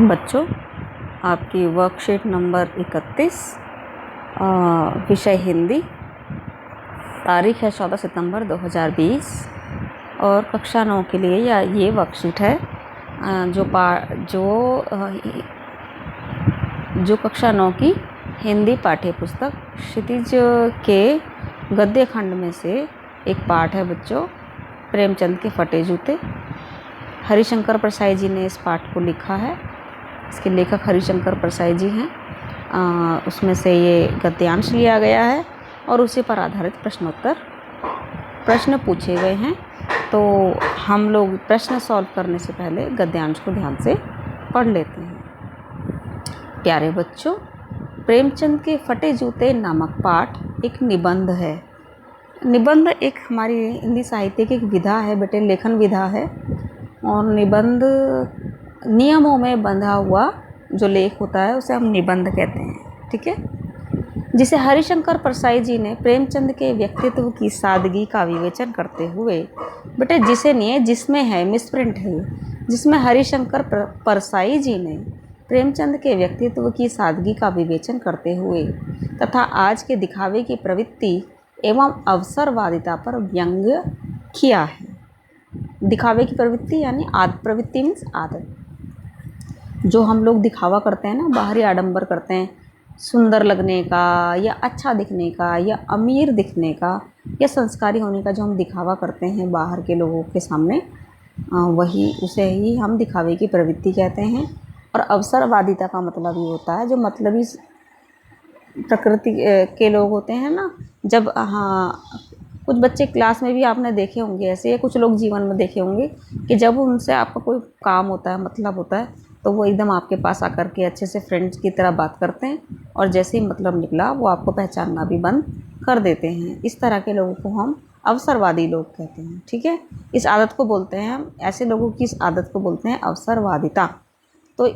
बच्चों, आपकी worksheet number 31 विषय हिंदी, तारीख है 14 सितंबर 2020 और कक्षा 9 के लिए ये वर्कशीट है जो कक्षा 9 की हिंदी पाठ्य पुस्तक क्षितिज के गद्य खंड में से एक पाठ है बच्चों, प्रेमचंद के फटे जूते। हरिशंकर परसाई जी ने इस पाठ को लिखा है। इसके लेखक हरिशंकर परसाई जी हैं। उसमें से ये गद्यांश लिया गया है और उसी पर आधारित प्रश्न पूछे गए हैं। तो हम लोग प्रश्न सॉल्व करने से पहले गद्यांश को ध्यान से पढ़ लेते हैं। प्यारे बच्चों, प्रेमचंद के फटे जूते नामक पाठ एक निबंध है। निबंध एक हमारी हिंदी साहित्य की एक विधा है बेटे, लेखन विधा है। और निबंध नियमों में बंधा हुआ जो लेख होता है उसे हम निबंध कहते हैं, ठीक है। जिसे हरिशंकर परसाई जी ने प्रेमचंद के व्यक्तित्व की सादगी का विवेचन करते हुए बेटे जिसमें है मिसप्रिंट है, जिसमें हरिशंकर परसाई जी ने प्रेमचंद के व्यक्तित्व की सादगी का विवेचन करते हुए तथा आज के दिखावे की प्रवृत्ति एवं अवसरवादिता पर व्यंग्य किया है। दिखावे की प्रवृत्ति यानी प्रवृत्ति मीन्स आदत। जो हम लोग दिखावा करते हैं ना, बाहरी आडंबर करते हैं, सुंदर लगने का या अच्छा दिखने का या अमीर दिखने का या संस्कारी होने का जो हम दिखावा करते हैं बाहर के लोगों के सामने, उसे ही हम दिखावे की प्रवृत्ति कहते हैं। और अवसरवादिता का मतलब ये होता है जो मतलबी प्रकृति के लोग होते हैं ना। जब कुछ बच्चे क्लास में भी आपने देखे होंगे ऐसे, या कुछ लोग जीवन में देखे होंगे कि जब उनसे आपका कोई काम होता है, मतलब होता है, तो वो एकदम आपके पास आकर के अच्छे से फ्रेंड्स की तरह बात करते हैं और जैसे ही मतलब निकला वो आपको पहचानना भी बंद कर देते हैं। इस तरह के लोगों को हम अवसरवादी लोग कहते हैं, ठीक है। इस आदत को बोलते हैं हम, ऐसे लोगों की इस आदत को बोलते हैं अवसरवादिता। तो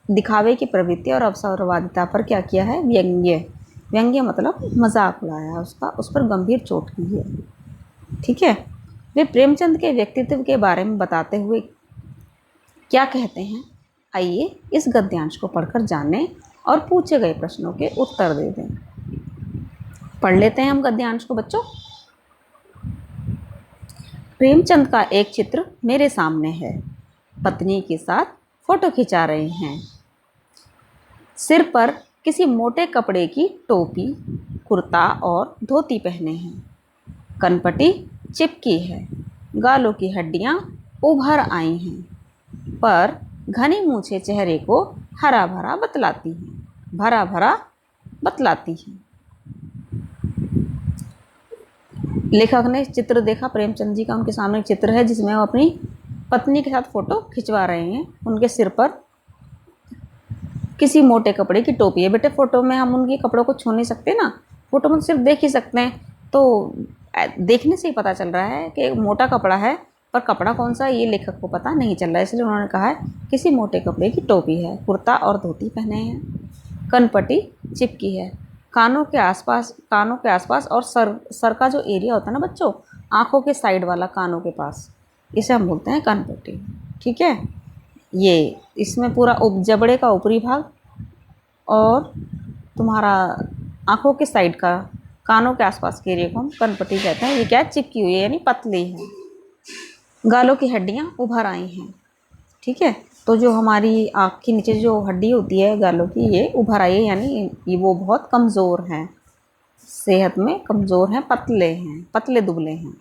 दिखावे की प्रवृत्ति और अवसरवादिता पर क्या किया है? व्यंग्य मतलब मजाक उड़ाया उसका, उस पर गंभीर चोट की है, ठीक है। वे प्रेमचंद के व्यक्तित्व के बारे में बताते हुए क्या कहते हैं, आइए इस गद्यांश को पढ़कर जानें और पूछे गए प्रश्नों के उत्तर दे दें। पढ़ लेते हैं हम गद्यांश को बच्चों। प्रेमचंद का एक चित्र मेरे सामने है। पत्नी के साथ फोटो खिंचा रहे हैं। सिर पर किसी मोटे कपड़े की टोपी, कुर्ता और धोती पहने हैं। कनपटी चिपकी है। गालों की हड्डियां उभर आई हैं, पर घनी मूछें चेहरे को हरा भरा बतलाती हैं। लेखक ने चित्र देखा प्रेमचंद जी का, उनके सामने एक चित्र है जिसमें वो अपनी पत्नी के साथ फोटो खिंचवा रहे हैं। उनके सिर पर किसी मोटे कपड़े की टोपी है। बेटे फोटो में हम उनके कपड़ों को छू नहीं सकते ना, फोटो में सिर्फ देख ही सकते हैं। तो देखने से ही पता चल रहा है कि मोटा कपड़ा है, पर कपड़ा कौन सा है ये लेखक को पता नहीं चल रहा है, इसलिए उन्होंने कहा है किसी मोटे कपड़े की टोपी है, कुर्ता और धोती पहने हैं। कनपटी चिपकी है। कानों के आसपास और सर का जो एरिया होता है ना बच्चों, आँखों के साइड वाला, कानों के पास, इसे हम बोलते हैं कनपटी, ठीक है। ये इसमें पूरा जबड़े का ऊपरी भाग और तुम्हारा आँखों के साइड का, कानों के आसपास के एरिया को हम कनपटी कहते हैं। ये क्या चिपकी हुई है यानी पतली है। गालों की हड्डियां उभर आई हैं, ठीक है। तो जो हमारी आँख के नीचे जो हड्डी होती है गालों की, ये उभर आई है यानी वो बहुत कमज़ोर हैं, सेहत में कमज़ोर हैं, पतले दुबले हैं,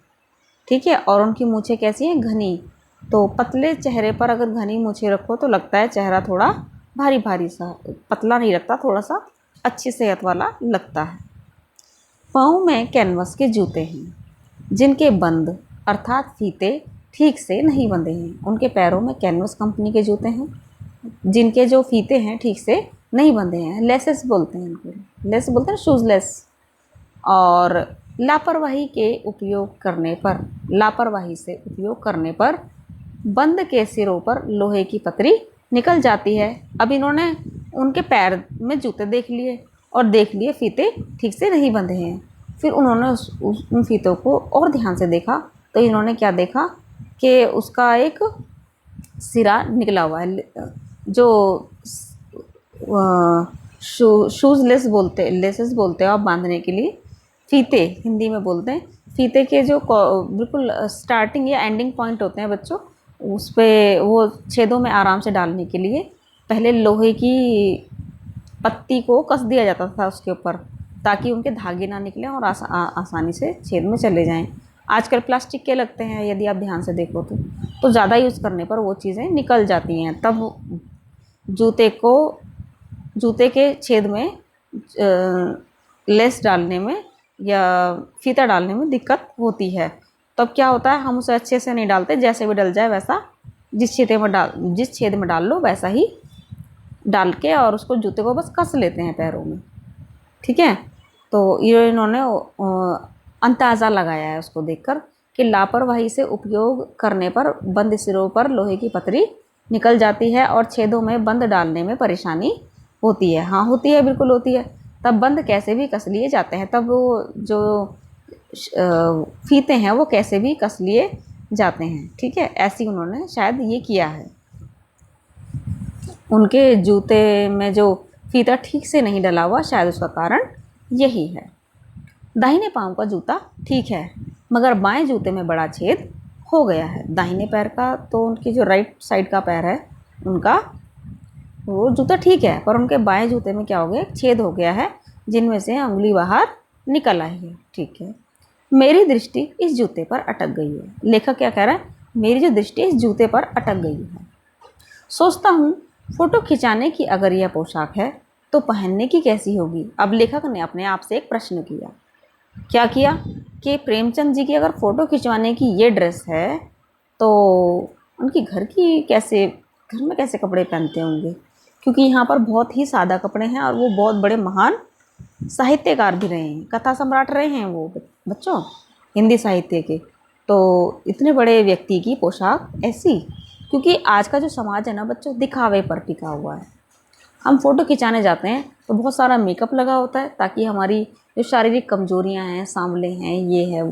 ठीक है। और उनकी मूछें कैसी हैं? घनी। तो पतले चेहरे पर अगर घनी मूछें रखो तो लगता है चेहरा थोड़ा भारी सा, पतला नहीं लगता, थोड़ा सा अच्छी सेहत वाला लगता है। पाँव में कैनवस के जूते हैं जिनके बंद अर्थात फीते ठीक से नहीं बंधे हैं। उनके पैरों में कैनवस कंपनी के जूते हैं जिनके जो फीते हैं ठीक से नहीं बंधे हैं। लेसेस बोलते हैं इनको, लेस बोलते हैं शूज़लेस। और लापरवाही से उपयोग करने पर बंद के सिरों पर लोहे की पतरी निकल जाती है। अब इन्होंने उनके पैर में जूते देख लिए फीते ठीक से नहीं बंधे हैं। फिर उन्होंने उन फीतों को और ध्यान से देखा तो इन्होंने क्या देखा कि उसका एक सिरा निकला हुआ है, जो शूज़ लेसेस बोलते हैं आप बांधने के लिए, फीते हिंदी में बोलते हैं। फीते के जो बिल्कुल स्टार्टिंग या एंडिंग पॉइंट होते हैं बच्चों, उस पे वो छेदों में आराम से डालने के लिए पहले लोहे की पत्ती को कस दिया जाता था उसके ऊपर, ताकि उनके धागे ना निकलें और आसानी से छेद में चले जाएं। आजकल प्लास्टिक के लगते हैं, यदि आप ध्यान से देखो तो ज़्यादा यूज़ करने पर वो चीज़ें निकल जाती हैं, तब जूते के छेद में लेस डालने में या फीता डालने में दिक्कत होती है। तब क्या होता है, हम उसे अच्छे से नहीं डालते, जैसे भी डल जाए वैसा, जिस छेद में डाल लो वैसा ही डाल के और उसको जूते को बस कस लेते हैं पैरों में। ठीक है, तो ये इन्होंने अंदाज़ा लगाया है उसको देखकर कि लापरवाही से उपयोग करने पर बंद सिरों पर लोहे की पतरी निकल जाती है और छेदों में बंद डालने में परेशानी होती है। हाँ होती है, बिल्कुल होती है। तब बंद कैसे भी कस लिए जाते हैं, तब वो जो फीते हैं वो कैसे भी कस लिए जाते हैं। ठीक है, ऐसी उन्होंने शायद ये किया है। उनके जूते में जो फीता ठीक से नहीं डला हुआ, शायद उसका कारण यही है। दाहिने पांव का जूता ठीक है, मगर बाएं जूते में बड़ा छेद हो गया है। दाहिने पैर का तो उनकी जो राइट साइड का पैर है उनका, वो जूता ठीक है, पर उनके बाएं जूते में क्या हो गया, छेद हो गया है, जिनमें से उंगली बाहर निकल आई है। ठीक है, मेरी दृष्टि इस जूते पर अटक गई है। लेखक क्या कह रहा है, मेरी जो दृष्टि इस जूते पर अटक गई है। सोचता हूँ फोटो खिंचाने की अगर यह पोशाक है तो पहनने की कैसी होगी। अब लेखक ने अपने आप से एक प्रश्न किया। क्या किया कि प्रेमचंद जी की अगर फ़ोटो खिंचवाने की ये ड्रेस है तो उनकी घर में कैसे कपड़े पहनते होंगे, क्योंकि यहाँ पर बहुत ही सादा कपड़े हैं और वो बहुत बड़े महान साहित्यकार भी रहे हैं, कथा सम्राट रहे हैं वो बच्चों हिंदी साहित्य के। तो इतने बड़े व्यक्ति की पोशाक ऐसी, क्योंकि आज का जो समाज है ना बच्चों, दिखावे पर टिका हुआ है। हम फ़ोटो खिंचाने जाते हैं तो बहुत सारा मेकअप लगा होता है, ताकि हमारी जो शारीरिक कमजोरियां हैं, सांवले हैं, ये है,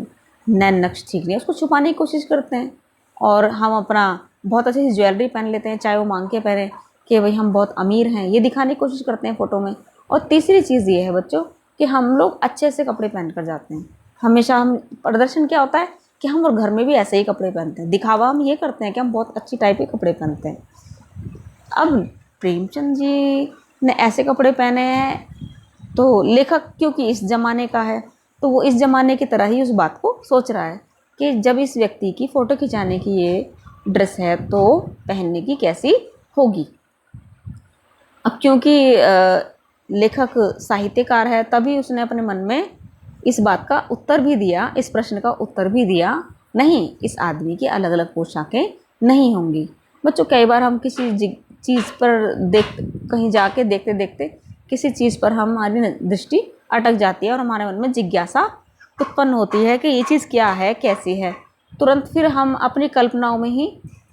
नैन नक्श ठीक नहीं है, उसको छुपाने की कोशिश करते हैं। और हम अपना बहुत अच्छी सी ज्वेलरी पहन लेते हैं, चाहे वो मांग के पहने कि भाई हम बहुत अमीर हैं, ये दिखाने की कोशिश करते हैं फ़ोटो में। और तीसरी चीज़ ये है बच्चों कि हम लोग अच्छे से कपड़े पहन कर जाते हैं। हमेशा हम प्रदर्शन क्या होता है कि हम और घर में भी ऐसे ही कपड़े पहनते हैं, दिखावा हम ये करते हैं कि हम बहुत अच्छी टाइप के कपड़े पहनते हैं। अब प्रेमचंद जी ने ऐसे कपड़े पहने हैं, तो लेखक क्योंकि इस ज़माने का है तो वो इस ज़माने की तरह ही उस बात को सोच रहा है कि जब इस व्यक्ति की फ़ोटो खिंचाने की ये ड्रेस है तो पहनने की कैसी होगी। अब क्योंकि लेखक साहित्यकार है, तभी उसने अपने मन में इस बात का उत्तर भी दिया, इस प्रश्न का उत्तर भी दिया, नहीं इस आदमी की अलग अलग पोशाकें नहीं होंगी। बच्चों कई बार हम किसी चीज़ पर कहीं जाके देखते देखते किसी चीज़ पर हमारी दृष्टि अटक जाती है और हमारे मन में जिज्ञासा उत्पन्न होती है कि ये चीज़ क्या है, कैसी है। तुरंत फिर हम अपनी कल्पनाओं में ही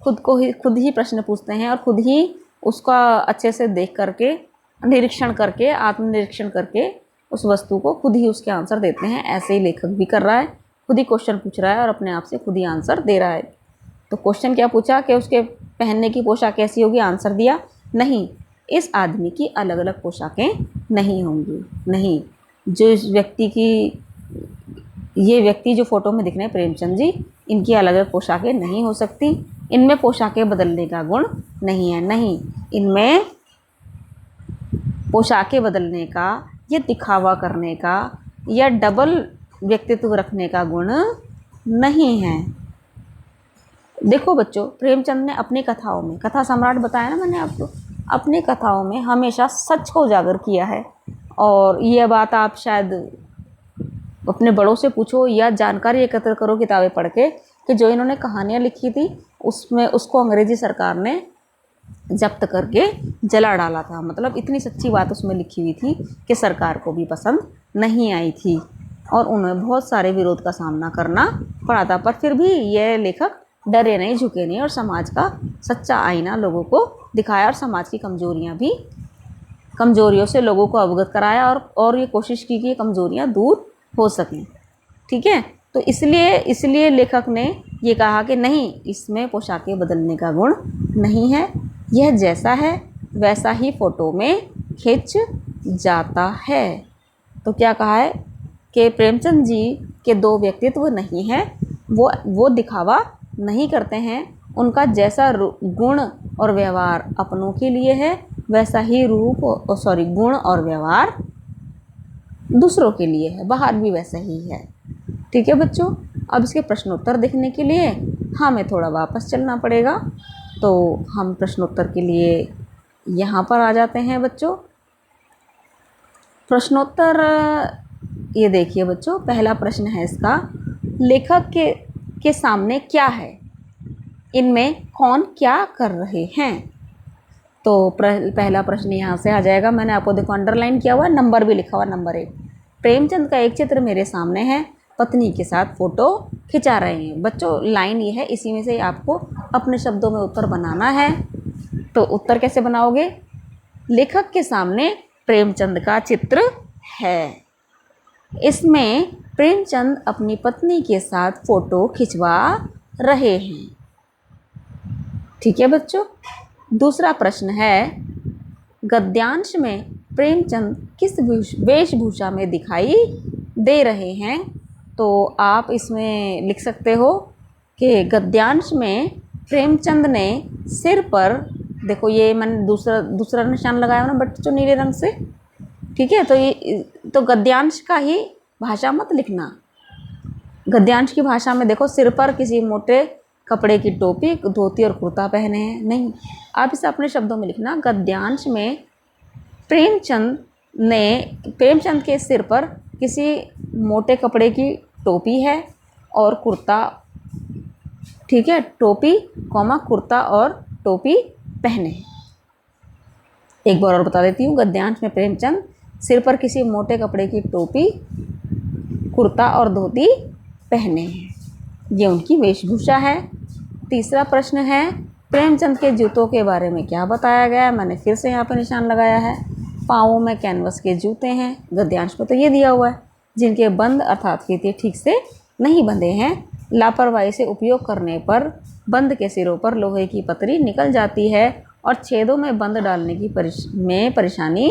खुद ही प्रश्न पूछते हैं और खुद ही उसका अच्छे से देख करके, निरीक्षण करके, आत्मनिरीक्षण करके उस वस्तु को खुद ही उसके आंसर देते हैं। ऐसे ही लेखक भी कर रहा है, खुद ही क्वेश्चन पूछ रहा है और अपने आप से खुद ही आंसर दे रहा है। तो क्वेश्चन क्या पूछा कि उसके पहनने की पोशाक कैसी होगी, आंसर दिया नहीं इस आदमी की अलग अलग पोशाकें नहीं होंगी। नहीं, जो इस व्यक्ति की, ये व्यक्ति जो फ़ोटो में दिख रहे हैं प्रेमचंद जी, इनकी अलग अलग पोशाकें नहीं हो सकती, इनमें पोशाकें बदलने का गुण नहीं है। नहीं, इनमें पोशाकें बदलने का या दिखावा करने का या डबल व्यक्तित्व रखने का गुण नहीं है। देखो बच्चों, प्रेमचंद ने अपनी कथाओं में, कथा सम्राट बताया ना मैंने आपको, अपनी कथाओं में हमेशा सच को उजागर किया है। और यह बात आप शायद अपने बड़ों से पूछो या जानकारी एकत्र करो किताबें पढ़ के, कि जो इन्होंने कहानियाँ लिखी थी उसमें उसको अंग्रेज़ी सरकार ने जब्त करके जला डाला था। मतलब इतनी सच्ची बात उसमें लिखी हुई थी कि सरकार को भी पसंद नहीं आई थी और उन्हें बहुत सारे विरोध का सामना करना पड़ा था। पर फिर भी यह लेखक डरे नहीं, झुके नहीं और समाज का सच्चा आईना लोगों को दिखाया और समाज की कमजोरियों से लोगों को अवगत कराया और ये कोशिश की कि ये कमजोरियाँ दूर हो सकें। ठीक है, तो इसलिए लेखक ने ये कहा कि नहीं, इसमें पोशाकें बदलने का गुण नहीं है, यह जैसा है वैसा ही फ़ोटो में खिंच जाता है। तो क्या कहा है कि प्रेमचंद जी के दो व्यक्तित्व नहीं हैं, वो दिखावा नहीं करते हैं। उनका जैसा गुण और व्यवहार अपनों के लिए है, वैसा ही गुण और व्यवहार दूसरों के लिए है, बाहर भी वैसा ही है। ठीक है बच्चों, अब इसके प्रश्नोत्तर देखने के लिए हमें थोड़ा वापस चलना पड़ेगा। तो हम प्रश्नोत्तर के लिए यहाँ पर आ जाते हैं बच्चों। प्रश्नोत्तर ये देखिए बच्चों, पहला प्रश्न है इसका, लेखक के सामने क्या है, इनमें कौन क्या कर रहे हैं। तो पहला प्रश्न यहाँ से आ जाएगा, मैंने आपको देखो अंडरलाइन किया हुआ, नंबर भी लिखा हुआ, नंबर 1। प्रेमचंद का एक चित्र मेरे सामने है, पत्नी के साथ फ़ोटो खिंचा रहे हैं। बच्चों लाइन ये है, इसी में से आपको अपने शब्दों में उत्तर बनाना है। तो उत्तर कैसे बनाओगे, लेखक के सामने प्रेमचंद का चित्र है, इसमें प्रेमचंद अपनी पत्नी के साथ फ़ोटो खिंचवा रहे हैं। ठीक है बच्चों, दूसरा प्रश्न है, गद्यांश में प्रेमचंद किस वेशभूषा में दिखाई दे रहे हैं। तो आप इसमें लिख सकते हो कि गद्यांश में प्रेमचंद ने सिर पर, देखो ये मैंने दूसरा निशान लगाया है ना बच्चों नीले रंग से। ठीक है, तो गद्यांश का ही भाषा मत लिखना। गद्यांश की भाषा में देखो सिर पर किसी मोटे कपड़े की टोपी, धोती और कुर्ता पहने हैं, नहीं, आप इसे अपने शब्दों में लिखना। गद्यांश में प्रेमचंद के सिर पर किसी मोटे कपड़े की टोपी है और कुर्ता, ठीक है, टोपी कुर्ता और टोपी पहने हैं। एक बार और बता देती हूँ, गद्यांश में प्रेमचंद सिर पर किसी मोटे कपड़े की टोपी, कुर्ता और धोती पहने हैं, ये उनकी वेशभूषा है। तीसरा प्रश्न है, प्रेमचंद के जूतों के बारे में क्या बताया गया है। मैंने फिर से यहाँ पर निशान लगाया है, पाँवों में कैनवस के जूते हैं, गद्यांश पर तो ये दिया हुआ है, जिनके बंद अर्थात फीते ठीक से नहीं बंधे हैं। लापरवाही से उपयोग करने पर बंद के सिरों पर लोहे की पतरी निकल जाती है और छेदों में बंद डालने की परेशानी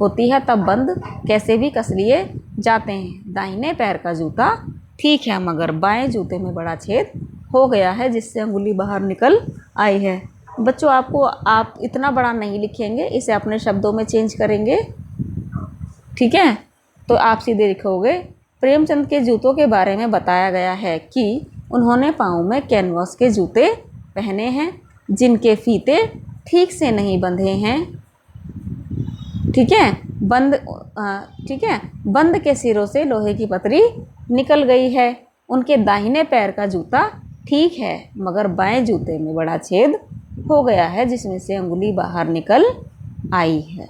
होती है, तब बंद कैसे भी कस लिए जाते हैं। दाहिने पैर का जूता ठीक है, मगर बाएं जूते में बड़ा छेद हो गया है, जिससे अंगुली बाहर निकल आई है। बच्चों आप इतना बड़ा नहीं लिखेंगे, इसे अपने शब्दों में चेंज करेंगे। ठीक है, तो आप सीधे लिखोगे, प्रेमचंद के जूतों के बारे में बताया गया है कि उन्होंने पाँव में कैनवास के जूते पहने हैं, जिनके फीते ठीक से नहीं बंधे हैं। ठीक है, बंद के सिरों से लोहे की पतरी निकल गई है। उनके दाहिने पैर का जूता ठीक है, मगर बाएं जूते में बड़ा छेद हो गया है, जिसमें से अंगुली बाहर निकल आई है।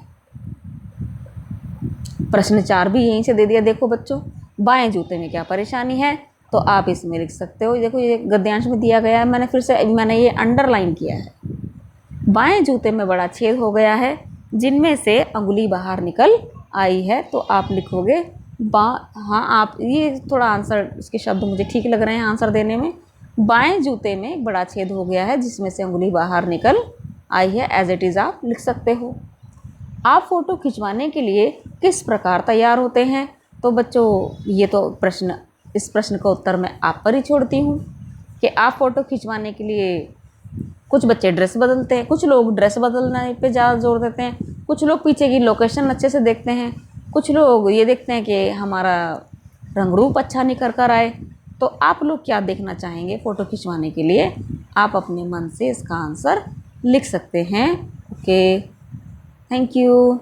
प्रश्न 4 भी यहीं से दे दिया। देखो बच्चों, बाएं जूते में क्या परेशानी है, तो आप इसमें लिख सकते हो। देखो ये गद्यांश में दिया गया है, मैंने ये अंडरलाइन किया है। बाएं जूते में बड़ा छेद हो गया है, जिनमें से अंगुली बाहर निकल आई है, तो आप लिखोगे हाँ, आप ये थोड़ा आंसर, इसके शब्द मुझे ठीक लग रहे हैं आंसर देने में। बाएं जूते में बड़ा छेद हो गया है, जिसमें से अंगुली बाहर निकल आई है, एज इट इज़ आप लिख सकते हो। आप फ़ोटो खिंचवाने के लिए किस प्रकार तैयार होते हैं। तो बच्चों ये तो इस प्रश्न का उत्तर मैं आप पर ही छोड़ती हूँ कि आप फ़ोटो खिंचवाने के लिए, कुछ बच्चे ड्रेस बदलते हैं, कुछ लोग ड्रेस बदलने पे ज़्यादा जोर देते हैं, कुछ लोग पीछे की लोकेशन अच्छे से देखते हैं, कुछ लोग ये देखते हैं कि हमारा रंग रूप अच्छा निखर कर आए। तो आप लोग क्या देखना चाहेंगे फ़ोटो खिंचवाने के लिए, आप अपने मन से इसका आंसर लिख सकते हैं। Okay, thank you.